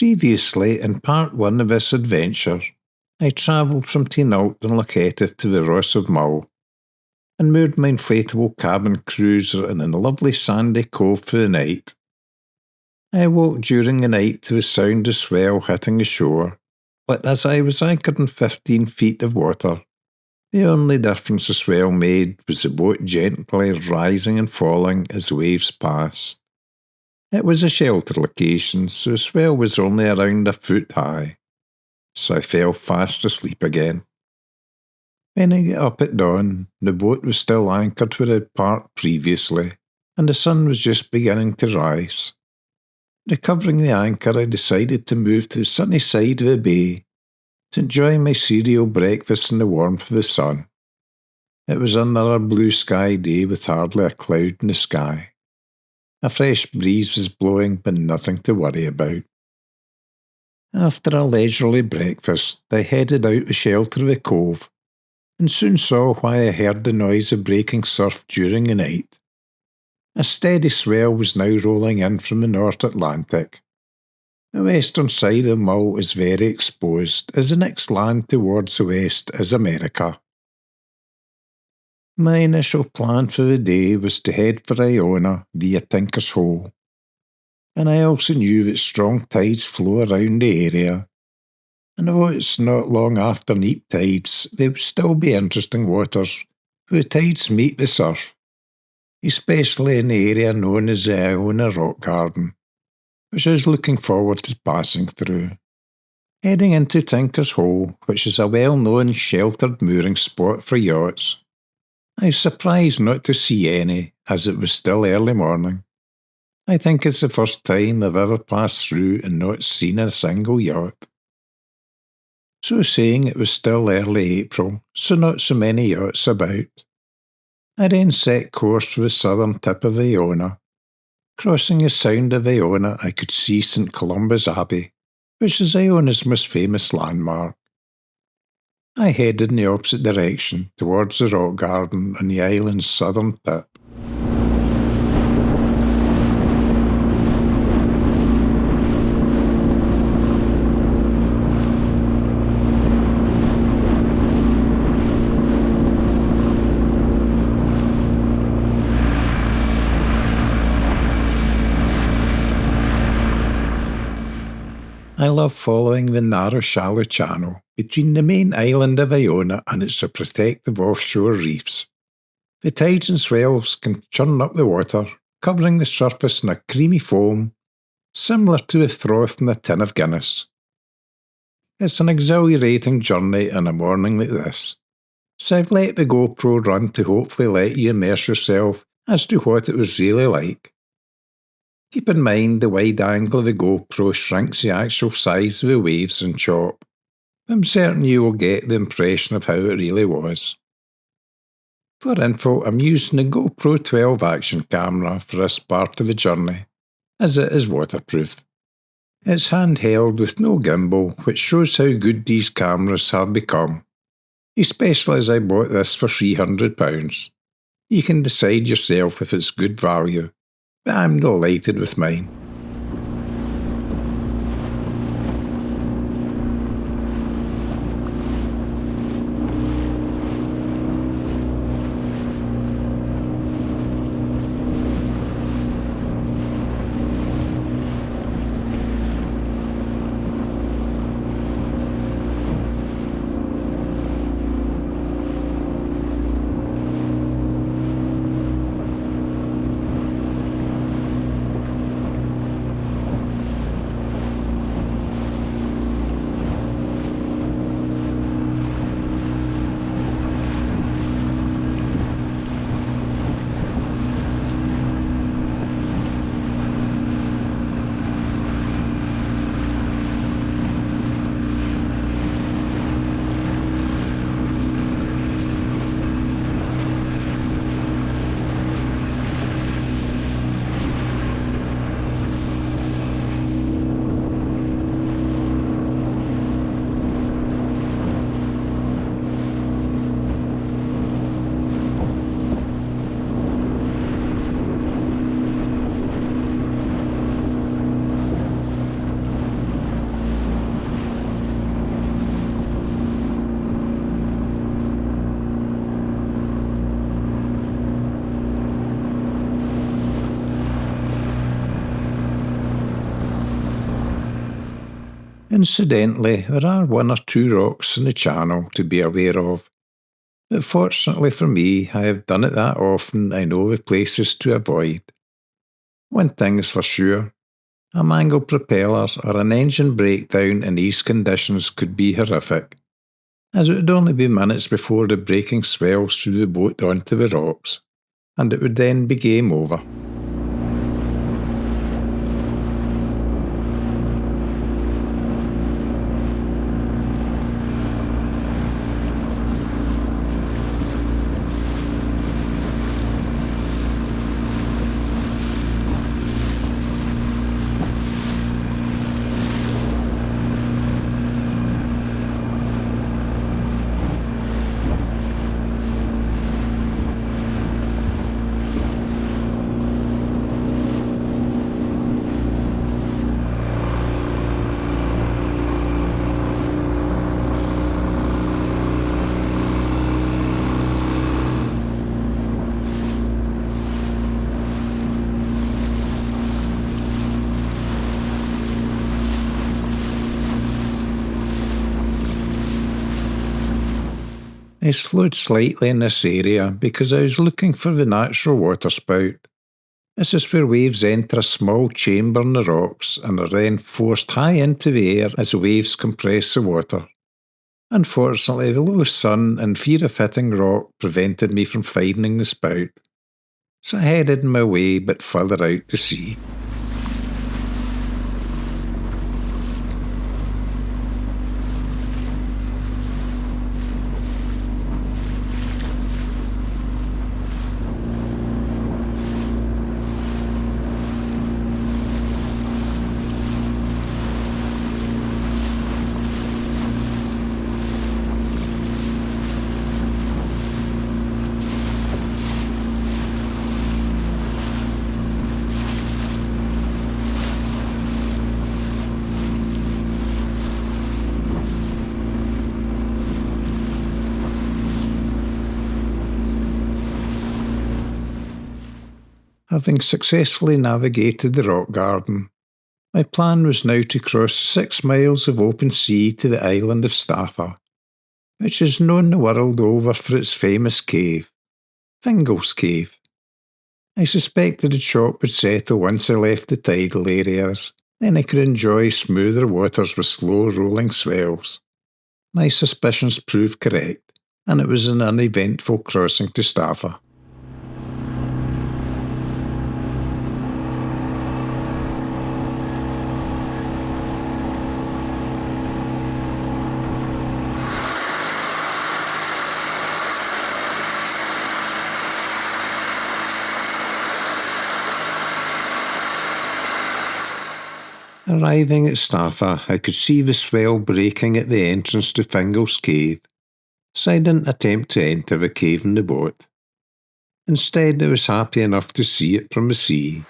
Previously, in part 1 of this adventure, I travelled from Tinault and Locheta to the Ross of Mull, and moored my inflatable cabin cruiser in a lovely sandy cove for the night. I awoke during the night to the sound of swell hitting the shore, but as I was anchored in 15 feet of water, the only difference the swell made was the boat gently rising and falling as the waves passed. It was a sheltered location, so the swell was only around a foot high, so I fell fast asleep again. When I got up at dawn, the boat was still anchored where it had parked previously, and the sun was just beginning to rise. Recovering the anchor, I decided to move to the sunny side of the bay to enjoy my cereal breakfast in the warmth of the sun. It was another blue sky day with hardly a cloud in the sky. A fresh breeze was blowing, but nothing to worry about. After a leisurely breakfast, I headed out the shelter of the cove, and soon saw why I heard the noise of breaking surf during the night. A steady swell was now rolling in from the North Atlantic. The western side of Mull is very exposed, as the next land towards the west is America. My initial plan for the day was to head for Iona via Tinker's Hole, and I also knew that strong tides flow around the area, and although it's not long after neap tides, there will still be interesting waters where the tides meet the surf, especially in the area known as the Iona Rock Garden, which I was looking forward to passing through. Heading into Tinker's Hole, which is a well-known sheltered mooring spot for yachts, I was surprised not to see any, as it was still early morning. I think it's the first time I've ever passed through and not seen a single yacht. So saying, it was still early April, so not so many yachts about. I then set course for the southern tip of Iona. Crossing the Sound of Iona, I could see St Columba's Abbey, which is Iona's most famous landmark. I headed in the opposite direction, towards the rock garden on the island's southern tip. I love following the narrow, shallow channel between the main island of Iona and its protective offshore reefs. The tides and swells can churn up the water, covering the surface in a creamy foam, similar to the froth in a tin of Guinness. It's an exhilarating journey on a morning like this, so I've let the GoPro run to hopefully let you immerse yourself as to what it was really like. Keep in mind the wide angle of the GoPro shrinks the actual size of the waves and chop, but I'm certain you will get the impression of how it really was. For info, I'm using the GoPro 12 action camera for this part of the journey, as it is waterproof. It's handheld with no gimbal, which shows how good these cameras have become, especially as I bought this for £300. You can decide yourself if it's good value, but I'm delighted with mine. Incidentally, there are one or two rocks in the channel to be aware of, but fortunately for me, I have done it that often I know the places to avoid. One thing is for sure, a mangled propeller or an engine breakdown in these conditions could be horrific, as it would only be minutes before the breaking swells threw the boat onto the rocks, and it would then be game over. I slowed slightly in this area because I was looking for the natural waterspout. This is where waves enter a small chamber in the rocks and are then forced high into the air as the waves compress the water. Unfortunately, the low sun and fear of hitting rock prevented me from finding the spout, so I headed my way a bit further out to sea. Having successfully navigated the rock garden, my plan was now to cross 6 miles of open sea to the island of Staffa, which is known the world over for its famous cave, Fingal's Cave. I suspected the chop would settle once I left the tidal areas, then I could enjoy smoother waters with slow rolling swells. My suspicions proved correct, and it was an uneventful crossing to Staffa. Arriving at Staffa, I could see the swell breaking at the entrance to Fingal's Cave, so I didn't attempt to enter the cave in the boat. Instead, I was happy enough to see it from the sea.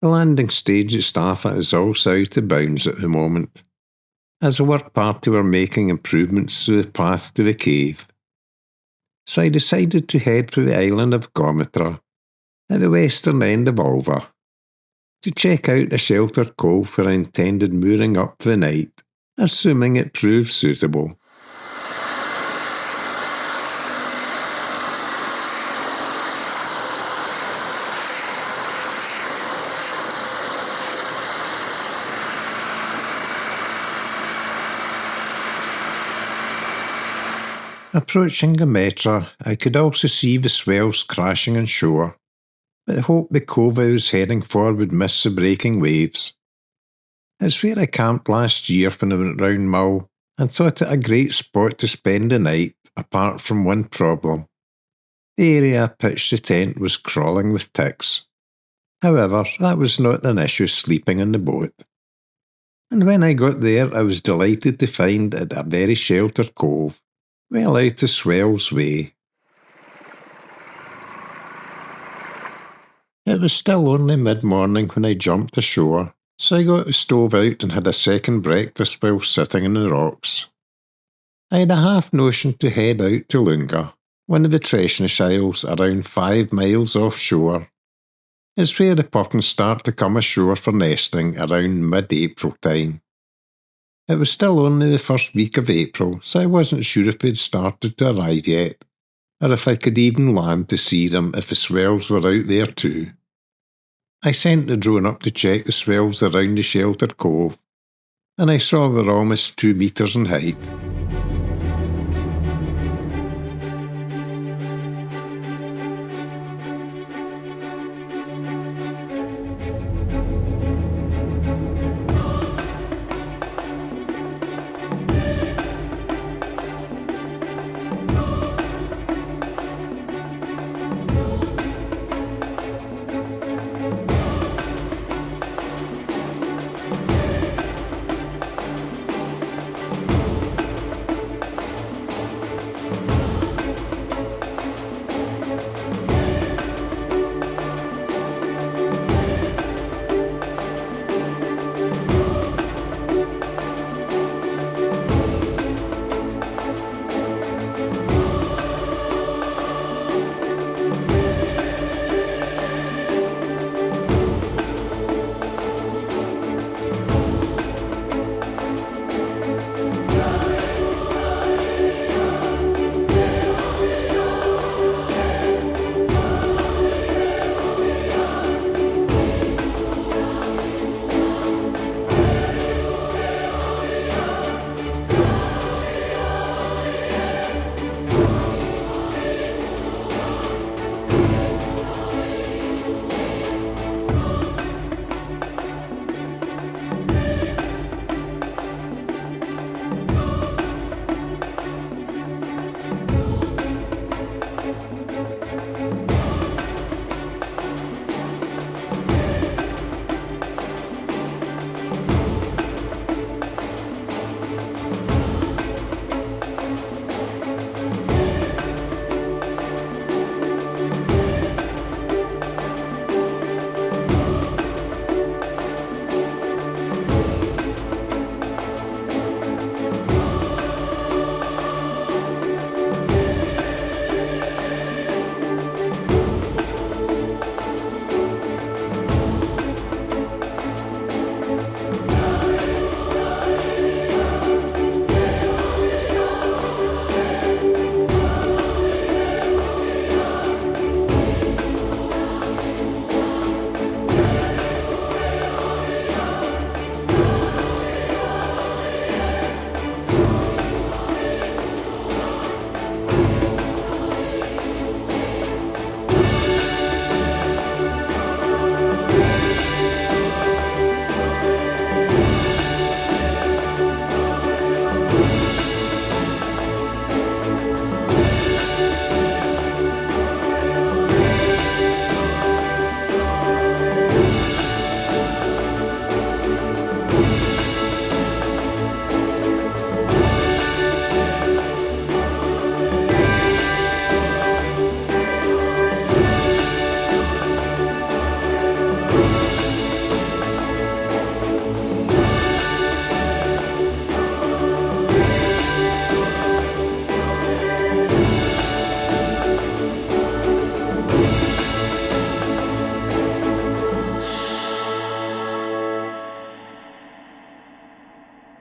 The landing stage at Staffa is also out of bounds at the moment, as a work party were making improvements to the path to the cave. So I decided to head for the island of Gometra, at the western end of Ulva, to check out a sheltered cove where I intended mooring up for the night, assuming it proved suitable. Approaching Gometra, I could also see the swells crashing on shore, but I hoped the cove I was heading for would miss the breaking waves. It's where I camped last year when I went round Mull, and thought it a great spot to spend the night, apart from one problem. The area I pitched the tent was crawling with ticks. However, that was not an issue sleeping in the boat. And when I got there, I was delighted to find it a very sheltered cove, well out of swell's way. It was still only mid-morning when I jumped ashore, so I got the stove out and had a second breakfast while sitting on the rocks. I had a half notion to head out to Lunga, one of the Treshnish Isles around 5 miles offshore. It's where the puffins start to come ashore for nesting around mid-April time. It was still only the first week of April, so I wasn't sure if they'd started to arrive yet, or if I could even land to see them if the swells were out there too. I sent the drone up to check the swells around the sheltered cove, and I saw they were almost 2 metres in height.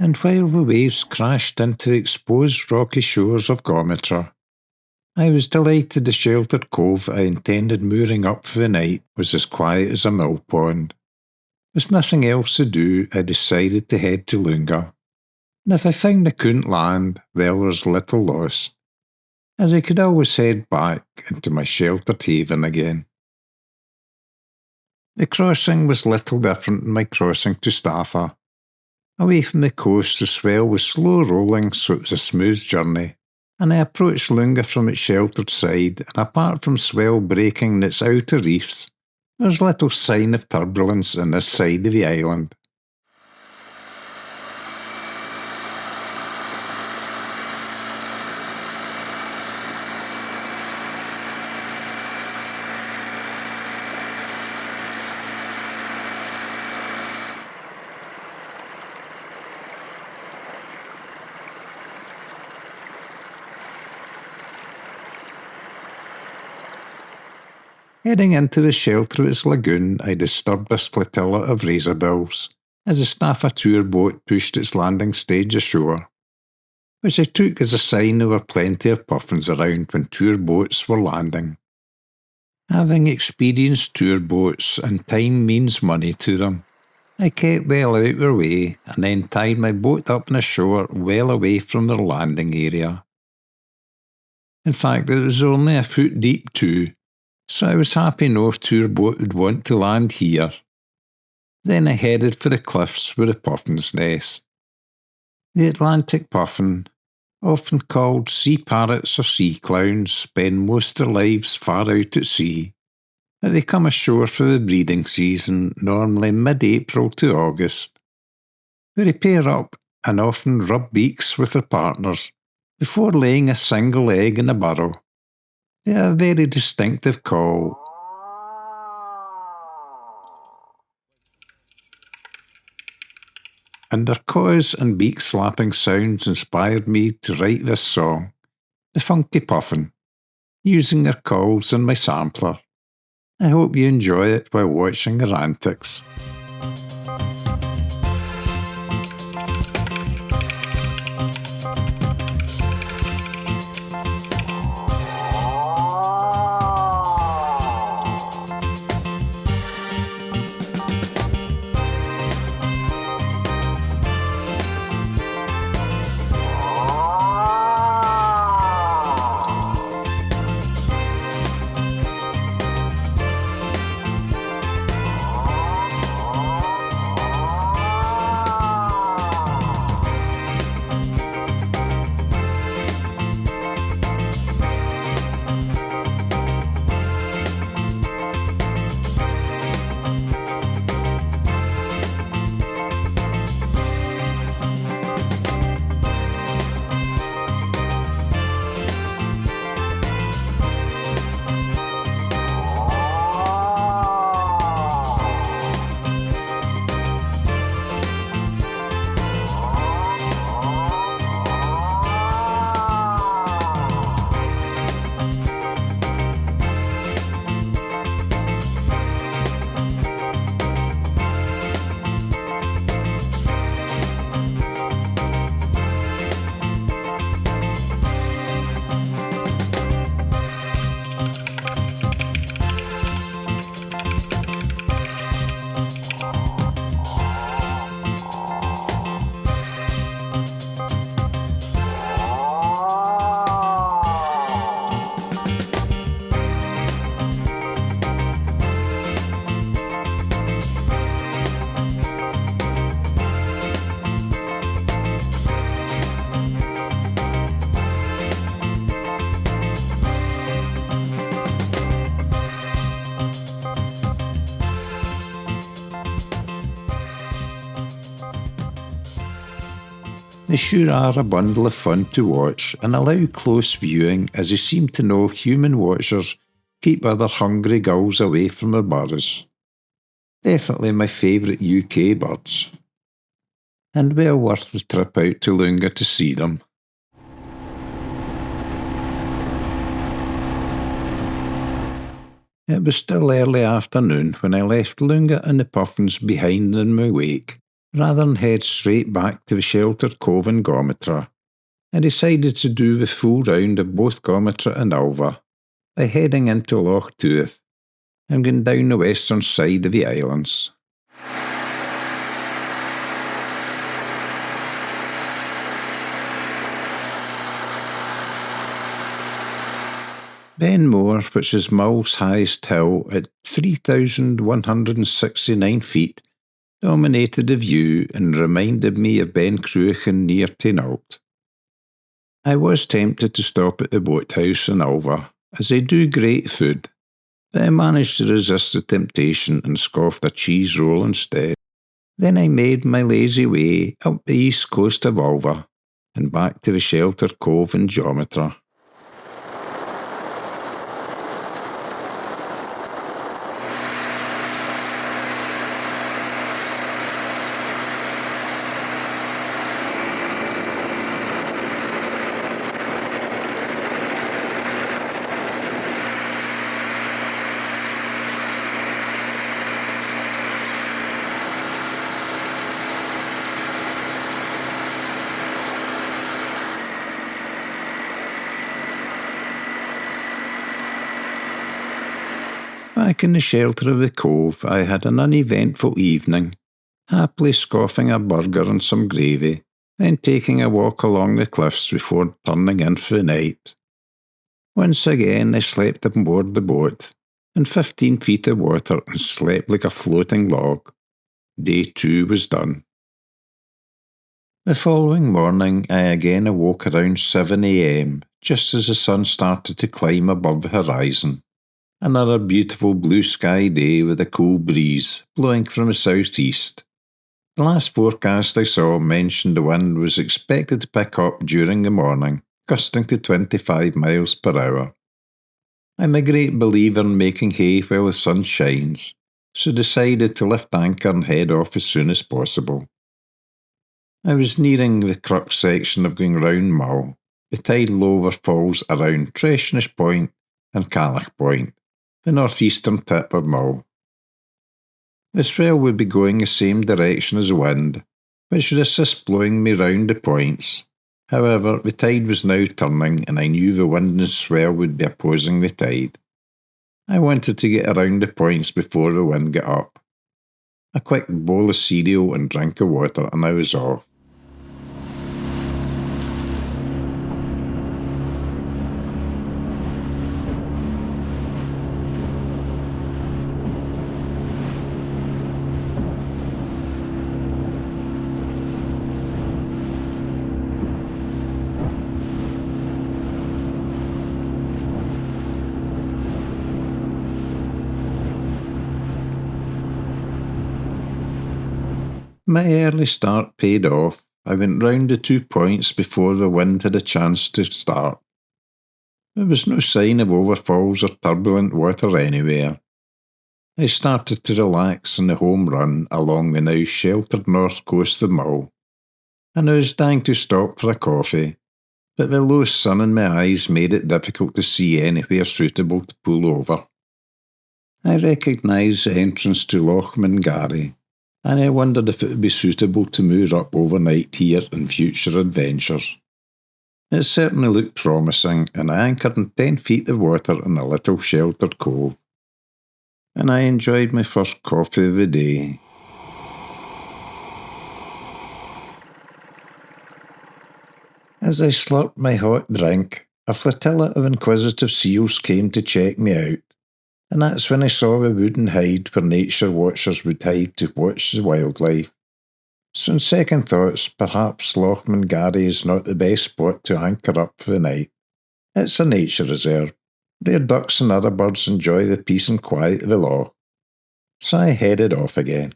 And while the waves crashed into the exposed rocky shores of Gometra, I was delighted the sheltered cove I intended mooring up for the night was as quiet as a mill pond. With nothing else to do, I decided to head to Lunga, and if I found I couldn't land, well, there was little lost, as I could always head back into my sheltered haven again. The crossing was little different than my crossing to Staffa. Away from the coast, the swell was slow rolling, so it was a smooth journey, and I approached Lunga from its sheltered side, and apart from swell breaking in its outer reefs, there was little sign of turbulence on this side of the island. Heading into the shelter of its lagoon, I disturbed a flotilla of razorbills as the Staffa tour boat pushed its landing stage ashore, which I took as a sign there were plenty of puffins around when tour boats were landing. Having experienced tour boats and time means money to them, I kept well out of their way and then tied my boat up on the shore well away from their landing area. In fact, it was only a foot deep too, so I was happy no tour boat would want to land here. Then I headed for the cliffs where the puffins nest. The Atlantic puffin, often called sea parrots or sea clowns, spend most of their lives far out at sea, but they come ashore for the breeding season, normally mid-April to August, where they pair up and often rub beaks with their partners before laying a single egg in a burrow. They have a very distinctive call, and their caws and beak slapping sounds inspired me to write this song, The Funky Puffin, using their calls in my sampler. I hope you enjoy it while watching their antics. They sure are a bundle of fun to watch and allow close viewing, as they seem to know human watchers keep other hungry gulls away from their burrows. Definitely my favourite UK birds, and well worth the trip out to Lunga to see them. It was still early afternoon when I left Lunga and the puffins behind in my wake. Rather than head straight back to the sheltered cove in Gometra, I decided to do the full round of both Gometra and Ulva by heading into Loch Tooth and going down the western side of the islands. Ben Moor, which is Mull's highest hill at 3,169 feet, dominated the view and reminded me of Ben Cruachan near Taynuilt. I was tempted to stop at the boathouse in Ulva, as they do great food, but I managed to resist the temptation and scoffed a cheese roll instead. Then I made my lazy way up the east coast of Ulva and back to the sheltered cove in Gometra. Back in the shelter of the cove, I had an uneventful evening, happily scoffing a burger and some gravy, then taking a walk along the cliffs before turning in for the night. Once again I slept on board the boat, in 15 feet of water, and slept like a floating log. Day 2 was done. The following morning I again awoke around 7 a.m, just as the sun started to climb above the horizon. Another beautiful blue sky day with a cool breeze blowing from the southeast. The last forecast I saw mentioned the wind was expected to pick up during the morning, gusting to 25 miles per hour. I'm a great believer in making hay while the sun shines, so decided to lift anchor and head off as soon as possible. I was nearing the crux section of going round Mull. The tidal over falls around Treshnish Point and Callacht Point, the northeastern tip of Mull. The swell would be going the same direction as the wind, which would assist blowing me round the points. However, the tide was now turning, and I knew the wind and swell would be opposing the tide. I wanted to get around the points before the wind got up. A quick bowl of cereal and drink of water, and I was off. My early start paid off. I went round the 2 points before the wind had a chance to start. There was no sign of overfalls or turbulent water anywhere. I started to relax on the home run along the now sheltered north coast of Mull, and I was dying to stop for a coffee, but the low sun in my eyes made it difficult to see anywhere suitable to pull over. I recognised the entrance to Loch Mingari, and I wondered if it would be suitable to moor up overnight here in future adventures. It certainly looked promising, and I anchored in 10 feet of water in a little sheltered cove. And I enjoyed my first coffee of the day. As I slurped my hot drink, a flotilla of inquisitive seals came to check me out. And that's when I saw the wooden hide where nature watchers would hide to watch the wildlife. So on second thoughts, perhaps Loch Mingari is not the best spot to anchor up for the night. It's a nature reserve. Rare ducks and other birds enjoy the peace and quiet of the loch. So I headed off again.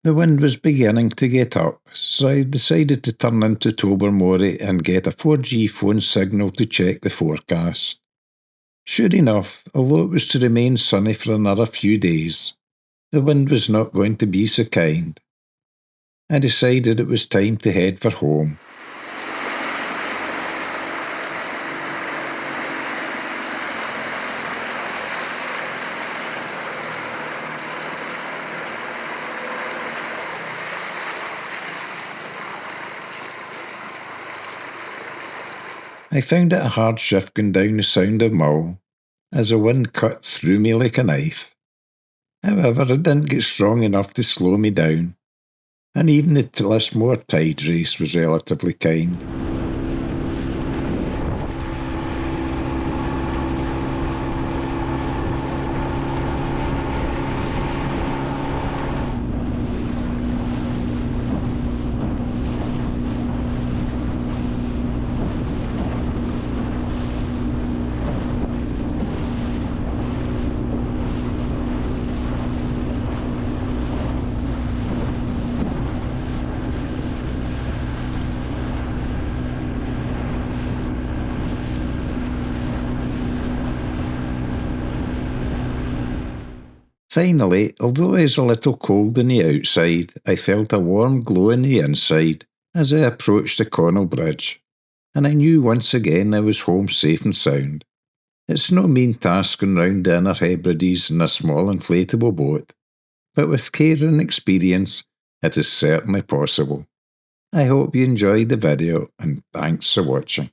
The wind was beginning to get up, so I decided to turn into Tobermory and get a 4G phone signal to check the forecast. Sure enough, although it was to remain sunny for another few days, the wind was not going to be so kind. I decided it was time to head for home. I found it a hard shift going down the Sound of Mull, as the wind cut through me like a knife. However, it didn't get strong enough to slow me down, and even the Lismore tide race was relatively kind. Finally, although I was a little cold on the outside, I felt a warm glow on the inside as I approached the Connell Bridge, and I knew once again I was home safe and sound. It's no mean task going round the Inner Hebrides in a small inflatable boat, but with care and experience, it is certainly possible. I hope you enjoyed the video and thanks for watching.